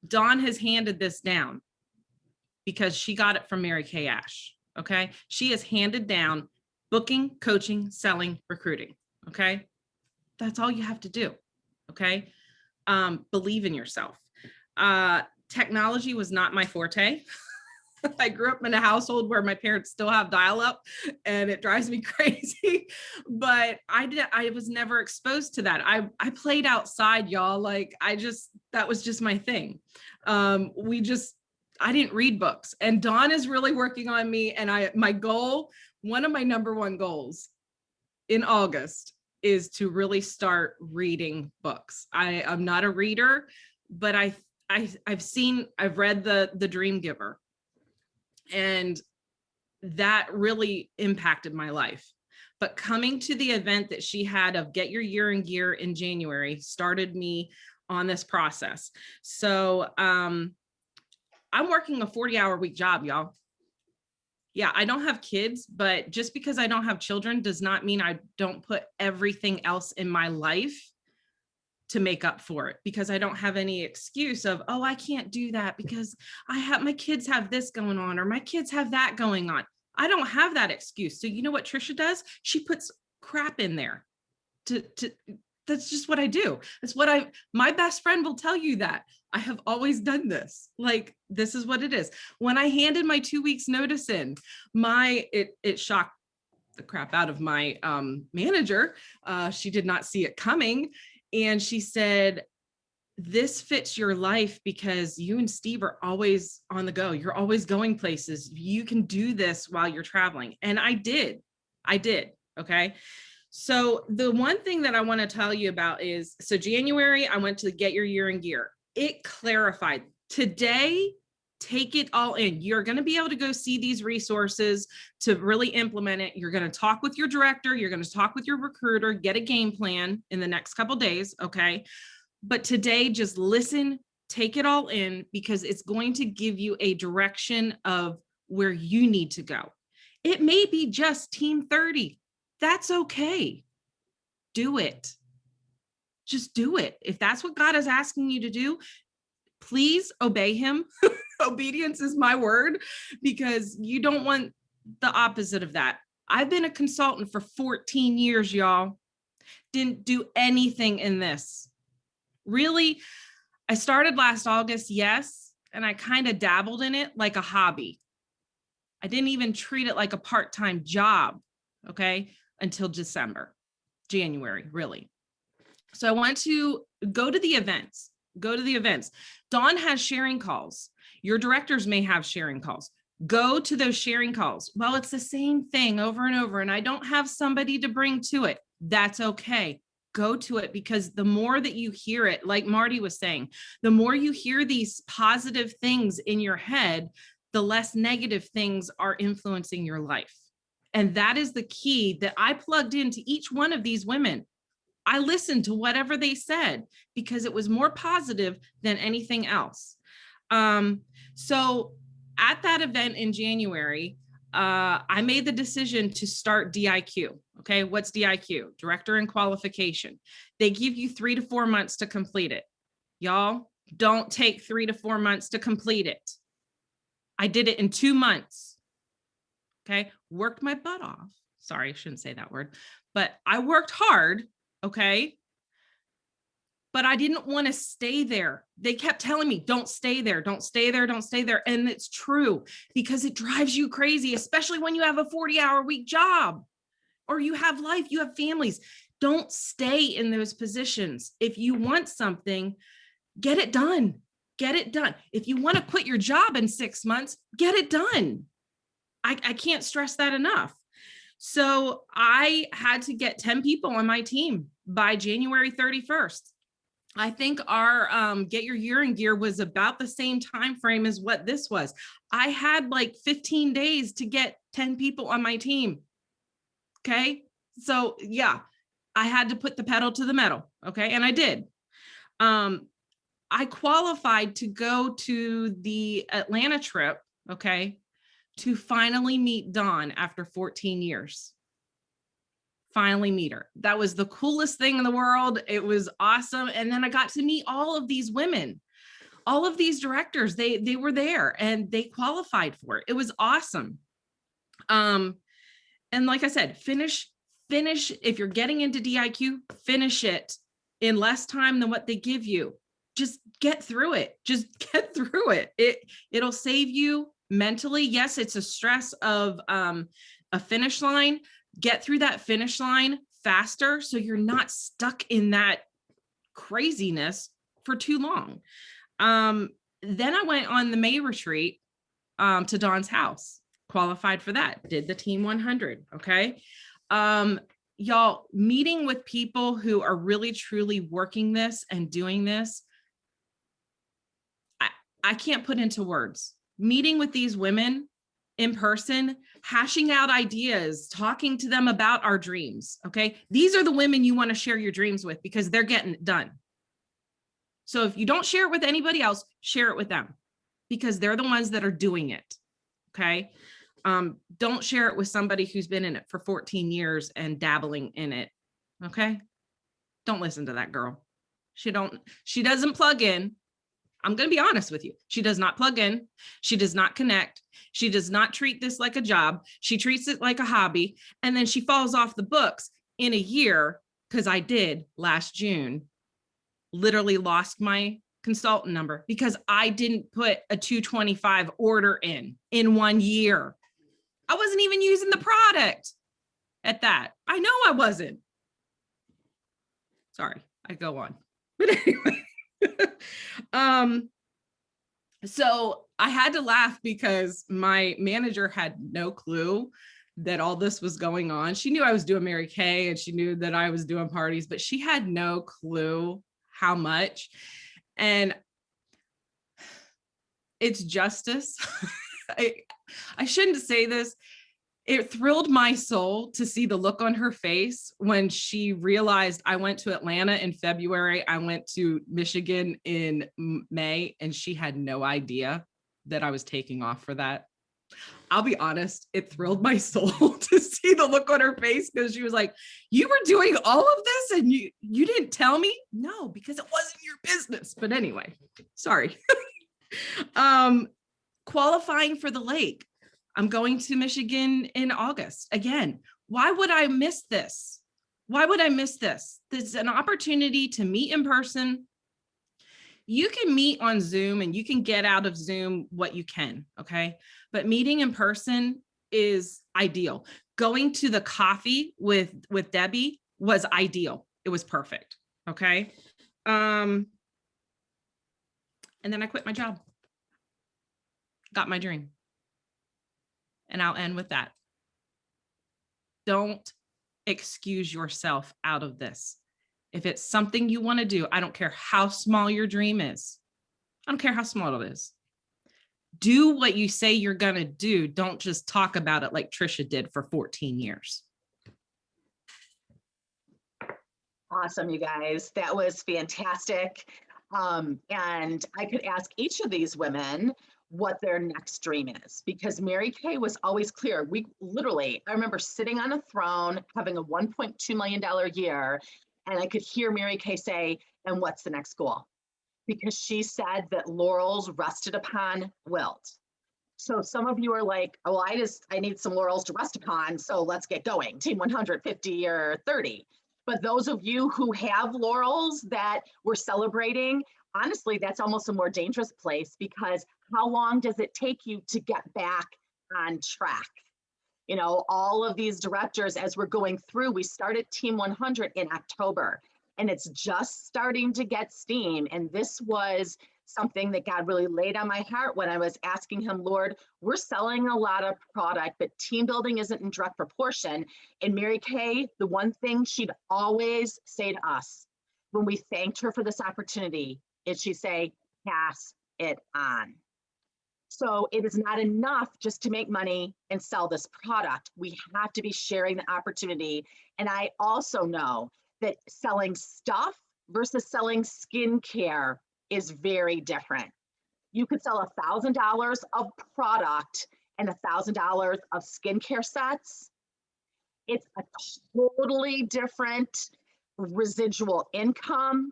Dawn has handed this down because she got it from Mary Kay Ash, okay? She has handed down booking, coaching, selling, recruiting, okay? That's all you have to do, okay? Believe in yourself. Technology was not my forte. I grew up in a household where my parents still have dial-up and it drives me crazy, but I was never exposed to that. I played outside, y'all. Like, that was just my thing. I didn't read books, and Dawn is really working on me. And one of my number one goals in August is to really start reading books. I'm not a reader, but I've read the Dream Giver, and that really impacted my life. But coming to the event that she had of Get Your Year in Gear in January started me on this process. So I'm working a 40-hour week job, y'all. Yeah, I don't have kids, but just because I don't have children does not mean I don't put everything else in my life to make up for it, because I don't have any excuse of, oh, I can't do that because my kids have this going on or my kids have that going on. I don't have that excuse. So you know what Tricia does? She puts crap in there to that's just what I do. That's what my best friend will tell you that. I have always done this. Like, this is what it is. When I handed my 2 weeks notice in, it shocked the crap out of my manager. She did not see it coming. And she said, this fits your life because you and Steve are always on the go. You're always going places. You can do this while you're traveling. And I did. Okay. So the one thing that I want to tell you about is, so January, I went to Get Your Year in Gear. It clarified. Today, take it all in. You're going to be able to go see these resources to really implement it. You're going to talk with your director. You're going to talk with your recruiter, get a game plan in the next couple of days. Okay. But today, just listen, take it all in, because it's going to give you a direction of where you need to go. It may be just Team 30. That's okay. Do it. Just do it. If that's what God is asking you to do, please obey him. Obedience is my word, because you don't want the opposite of that. I've been a consultant for 14 years, y'all. Didn't do anything in this. Really, I started last August, yes, and I kind of dabbled in it like a hobby. I didn't even treat it like a part-time job, okay, until January, really. So I want to go to the events. Dawn has sharing calls. Your directors may have sharing calls. Go to those sharing calls. Well, it's the same thing over and over, and I don't have somebody to bring to it. That's okay. Go to it, because the more that you hear it, like Martie was saying, the more you hear these positive things in your head, the less negative things are influencing your life. And that is the key that I plugged into each one of these women. I listened to whatever they said because it was more positive than anything else. So at that event in January, I made the decision to start DIQ. Okay, what's DIQ? Director in Qualification. They give you 3 to 4 months to complete it. Y'all, don't take 3 to 4 months to complete it. I did it in 2 months. Okay, worked my butt off. Sorry, I shouldn't say that word, but I worked hard. Okay. But I didn't want to stay there. They kept telling me, don't stay there, don't stay there, don't stay there. And it's true, because it drives you crazy, especially when you have a 40-hour-week job or you have life, you have families. Don't stay in those positions. If you want something, get it done. Get it done. If you want to quit your job in 6 months, get it done. I can't stress that enough. So I had to get 10 people on my team by January 31st. I think our Get Your Year in Gear was about the same time frame as what this was. I had like 15 days to get 10 people on my team. Okay. So yeah, I had to put the pedal to the metal. Okay. And I did. I qualified to go to the Atlanta trip. Okay. To finally meet Dawn after 14 years. Finally meet her. That was the coolest thing in the world. It was awesome. And then I got to meet all of these women, all of these directors. They were there and they qualified for it. It was awesome. And like I said, finish. If you're getting into DIQ, finish it in less time than what they give you. Just get through it. It'll save you mentally. Yes, it's a stress of a finish line. Get through that finish line faster so you're not stuck in that craziness for too long. Then I went on the May retreat to Dawn's house, qualified for that, did the Team 100. Okay. Y'all, meeting with people who are really truly working this and doing this, I can't put into words. Meeting with these women in person, hashing out ideas, talking to them about our dreams. Okay. These are the women you want to share your dreams with because they're getting it done. So if you don't share it with anybody else, share it with them because they're the ones that are doing it. Okay. Don't share it with somebody who's been in it for 14 years and dabbling in it. Okay. Don't listen to that girl. She doesn't plug in. I'm going to be honest with you. She does not plug in. She does not connect. She does not treat this like a job. She treats it like a hobby. And then she falls off the books in a year, because I did last June, literally lost my consultant number because I didn't put a 225 order in 1 year. I wasn't even using the product at that. I know I wasn't. Sorry, I go on. But anyway. So I had to laugh because my manager had no clue that all this was going on. She knew I was doing Mary Kay and she knew that I was doing parties, but she had no clue how much. And it's justice. I shouldn't say this. It thrilled my soul to see the look on her face when she realized I went to Atlanta in February. I went to Michigan in May, and she had no idea that I was taking off for that. I'll be honest, it thrilled my soul to see the look on her face, because she was like, you were doing all of this and you didn't tell me? No, because it wasn't your business. But anyway, sorry. Qualifying for the lake. I'm going to Michigan in August. Again, why would I miss this? Why would I miss this? This is an opportunity to meet in person. You can meet on Zoom and you can get out of Zoom what you can, okay? But meeting in person is ideal. Going to the coffee with Debbie was ideal. It was perfect, okay? And then I quit my job. Got my dream. And I'll end with that. Don't excuse yourself out of this. If it's something you want to do, I don't care how small your dream is. I don't care how small it is. Do what you say you're going to do. Don't just talk about it like Tricia did for 14 years. Awesome, you guys. That was fantastic. And I could ask each of these women what their next dream is, because Mary Kay was always clear. We literally, I remember sitting on a throne, having a $1.2 million year, and I could hear Mary Kay say, and what's the next goal? Because she said that laurels rested upon wilt. So some of you are like, oh, I need some laurels to rest upon, so let's get going, team 150 or 30. But those of you who have laurels that we're celebrating, honestly, that's almost a more dangerous place, because how long does it take you to get back on track? You know, all of these directors, as we're going through, we started Team 100 in October, and it's just starting to get steam. And this was something that God really laid on my heart when I was asking him, Lord, we're selling a lot of product, but team building isn't in direct proportion. And Mary Kay, the one thing she'd always say to us when we thanked her for this opportunity is she'd say, pass it on. So it is not enough just to make money and sell this product. We have to be sharing the opportunity. And I also know that selling stuff versus selling skincare is very different. You could sell $1,000 of product and $1,000 of skincare sets. It's a totally different residual income,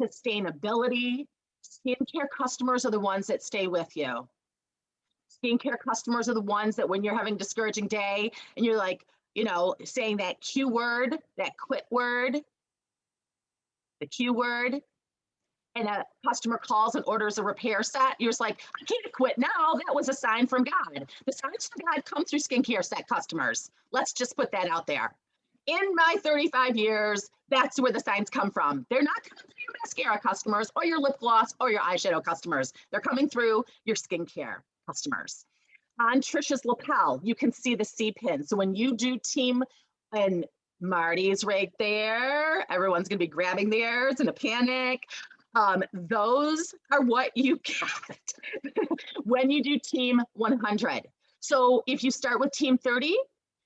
sustainability. Skincare customers are the ones that stay with you. Skincare customers are the ones that when you're having a discouraging day and you're like, you know, saying that Q word, that quit word, the Q word, and a customer calls and orders a repair set, you're just like, I can't quit now. That was a sign from God. The signs from God come through skincare set customers. Let's just put that out there. In my 35 years, that's where the signs come from. They're not coming through your mascara customers or your lip gloss or your eyeshadow customers. They're coming through your skincare customers. On Tricia's lapel, you can see the C pin. So when you do team, and Martie's right there, everyone's gonna be grabbing theirs in a panic. Those are what you get when you do team 100. So if you start with team 30,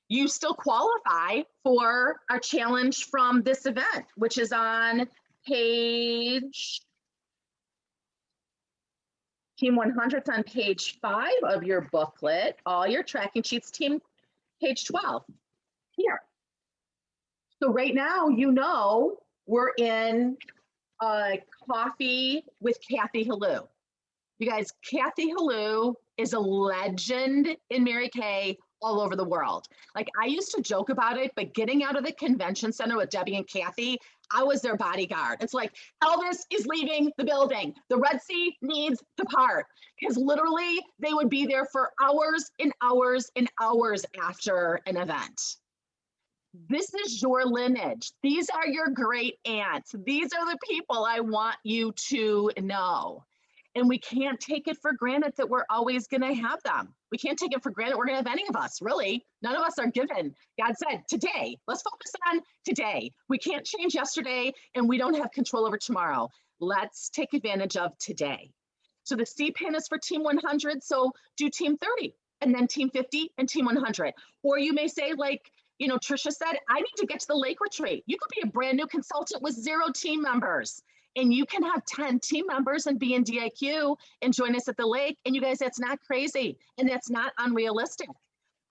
you still qualify for our challenge from this event, which is on page, team 100's on page 5 of your booklet, all your tracking sheets, team page 12 here. So right now, you know, we're in a coffee with Kathy Halou. You guys, Kathy Halou is a legend in Mary Kay all over the world. Like, I used to joke about it, but getting out of the convention center with Debbie and Kathy, I was their bodyguard. It's like, Elvis is leaving the building. The Red Sea needs to part. Because literally they would be there for hours and hours and hours after an event. This is your lineage. These are your great aunts. These are the people I want you to know. And we can't take it for granted that we're always going to have them. We can't take it for granted we're going to have any of us, really. None of us are given. God said, today, let's focus on today. We can't change yesterday, and we don't have control over tomorrow. Let's take advantage of today. So the C pin is for Team 100, so do Team 30, and then Team 50 and Team 100. Or you may say, like, you know, Tricia said, I need to get to the lake retreat. You could be a brand new consultant with 0 team members. And you can have 10 team members and be in DIQ and join us at the lake. And you guys, that's not crazy. And that's not unrealistic.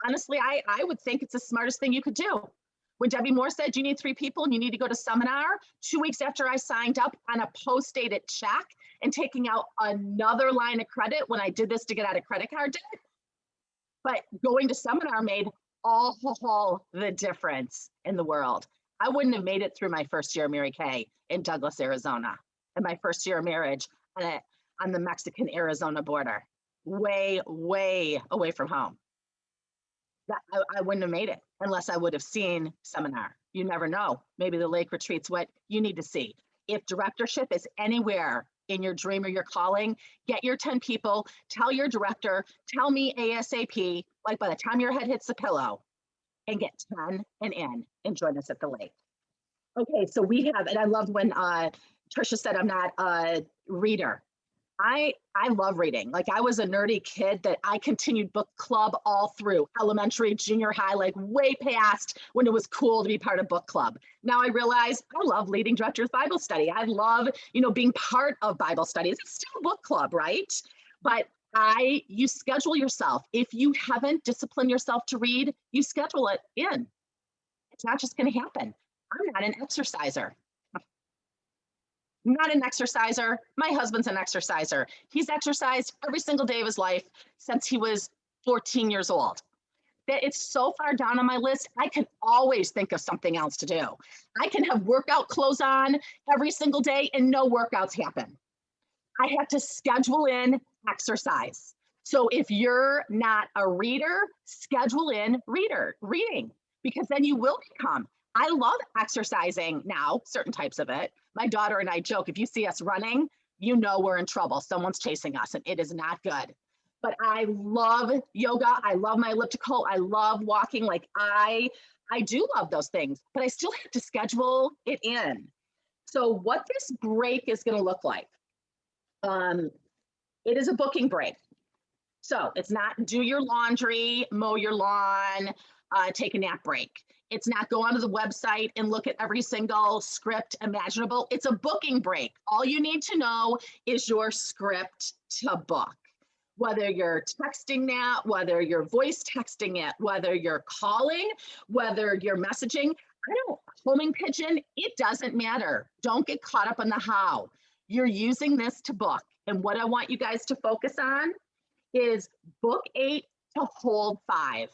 Honestly, I would think it's the smartest thing you could do. When Debbie Moore said you need 3 people and you need to go to seminar, 2 weeks after I signed up on a post-dated check and taking out another line of credit when I did this to get out of credit card debt. But going to seminar made all the difference in the world. I wouldn't have made it through my first year of Mary Kay in Douglas, Arizona, and my first year of marriage on the Mexican-Arizona border, way away from home. I wouldn't have made it unless I would have seen seminar. You never know. Maybe the lake retreat's what you need to see. If directorship is anywhere in your dream or your calling, get your 10 people, tell your director, tell me ASAP, like by the time your head hits the pillow, and get 10 and in and join us at the lake. Okay, so we have, and I love when Tricia said I'm not a reader. I love reading. Like, I was a nerdy kid that I continued book club all through elementary, junior high, like way past when it was cool to be part of book club. Now I realize I love leading director's Bible study. I love, you know, being part of Bible studies. It's still book club, right? But you schedule yourself. If you haven't disciplined yourself to read, you schedule it in. It's not just going to happen. I'm not an exerciser. Not an exerciser. My husband's an exerciser. He's exercised every single day of his life since he was 14 years old. That it's so far down on my list, I can always think of something else to do. I can have workout clothes on every single day and no workouts happen. I have to schedule in exercise. So if you're not a reader, schedule in reading, because then you will become. I love exercising now, certain types of it. My daughter and I joke, if you see us running, you know we're in trouble. Someone's chasing us and it is not good. But I love yoga. I love my elliptical. I love walking. Like I do love those things, but I still have to schedule it in. So what this break is going to look like, it is a booking break. So it's not do your laundry, mow your lawn, take a nap break. It's not go onto the website and look at every single script imaginable. It's a booking break. All you need to know is your script to book. Whether you're texting that, whether you're voice texting it, whether you're calling, whether you're messaging, homing pigeon, it doesn't matter. Don't get caught up on the how. You're using this to book. And what I want you guys to focus on is book 8 to hold 5.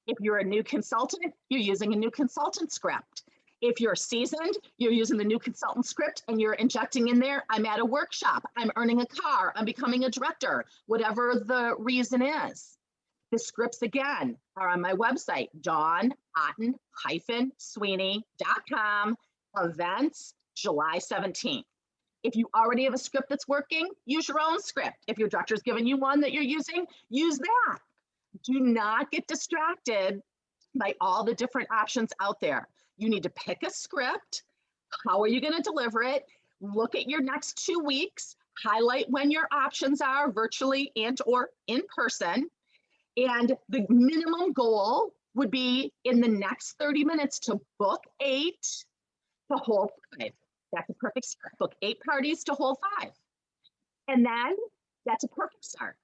If you're a new consultant, you're using a new consultant script. If you're seasoned, you're using the new consultant script and you're injecting in there, I'm at a workshop, I'm earning a car, I'm becoming a director, whatever the reason is. The scripts, again, are on my website, Otten-Sweeney.com, events, July 17th. If you already have a script that's working, use your own script. If your director's giving you one that you're using, use that. Do not get distracted by all the different options out there. You need to pick a script. How are you going to deliver it? Look at your next 2 weeks, highlight when your options are virtually and or in person. And the minimum goal would be in the next 30 minutes to book 8 to hold 5. That's a perfect start. Book 8 parties to hold 5. And then that's a perfect start.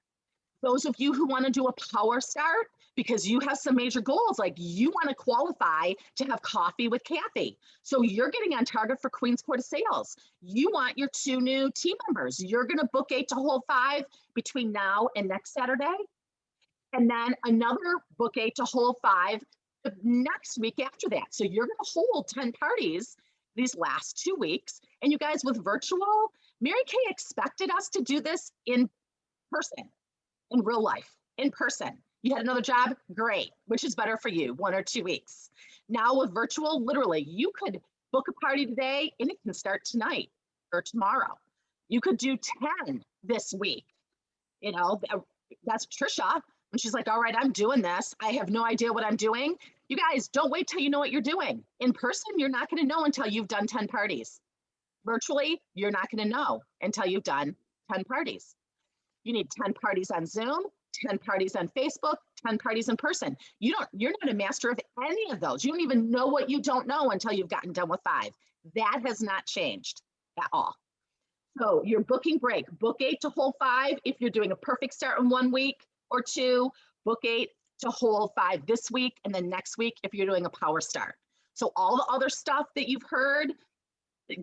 Those of you who want to do a power start because you have some major goals, like you want to qualify to have coffee with Kathy. So you're getting on target for Queen's Court of Sales. You want your 2 new team members. You're going to book 8 to hold 5 between now and next Saturday. And then another book 8 to hold 5 the next week after that. So you're going to hold 10 parties these last 2 weeks. And you guys, with virtual, Mary Kay expected us to do this in person, in real life, in person. You had another job, great, which is better for you, 1 or 2 weeks. Now with virtual, literally, you could book a party today and it can start tonight or tomorrow. You could do 10 this week. You know, that's Tricia. And she's like, all right, I'm doing this. I have no idea what I'm doing. You guys, don't wait till you know what you're doing. In person, you're not going to know until you've done 10 parties. Virtually, you're not going to know until you've done 10 parties. You need 10 parties on Zoom, 10 parties on Facebook, 10 parties in person. You're not a master of any of those. You don't even know what you don't know until you've gotten done with 5. That has not changed at all. So your booking break, book 8 to hold 5 if you're doing a perfect start in 1 week or 2, book 8 to hold 5 this week, and then next week if you're doing a power start. So all the other stuff that you've heard,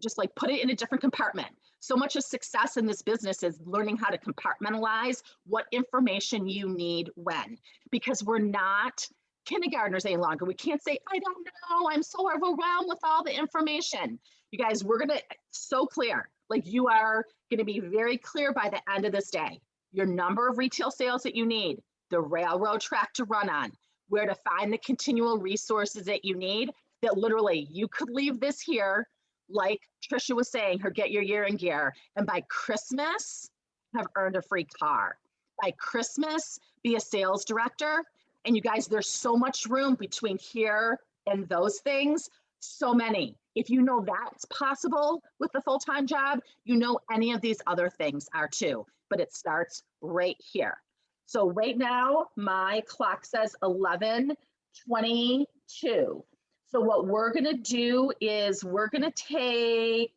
just like put it in a different compartment. So much of success in this business is learning how to compartmentalize what information you need when, because we're not kindergartners any longer. We can't say, I don't know, I'm so overwhelmed with all the information. You guys, we're gonna, so clear, like you are gonna be very clear by the end of this day, your number of retail sales that you need, the railroad track to run on, where to find the continual resources that you need, that literally you could leave this here, like Tricia was saying, her get your year in gear, and by Christmas, have earned a free car. By Christmas, be a sales director. And you guys, there's so much room between here and those things, so many. If you know that's possible with the full-time job, you know any of these other things are too, but it starts right here. So right now, my clock says 11:22. So what we're gonna do is we're gonna take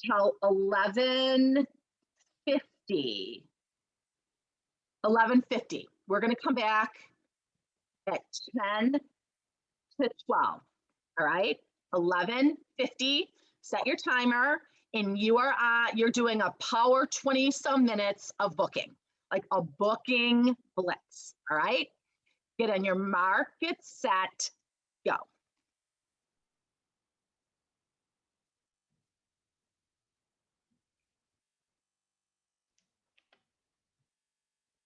till 11:50. 11:50. We're gonna come back at 10 to 12. All right, 11:50. Set your timer, and you're doing a power 20-some minutes of booking, like a booking blitz. All right, get on your mark, get set, go.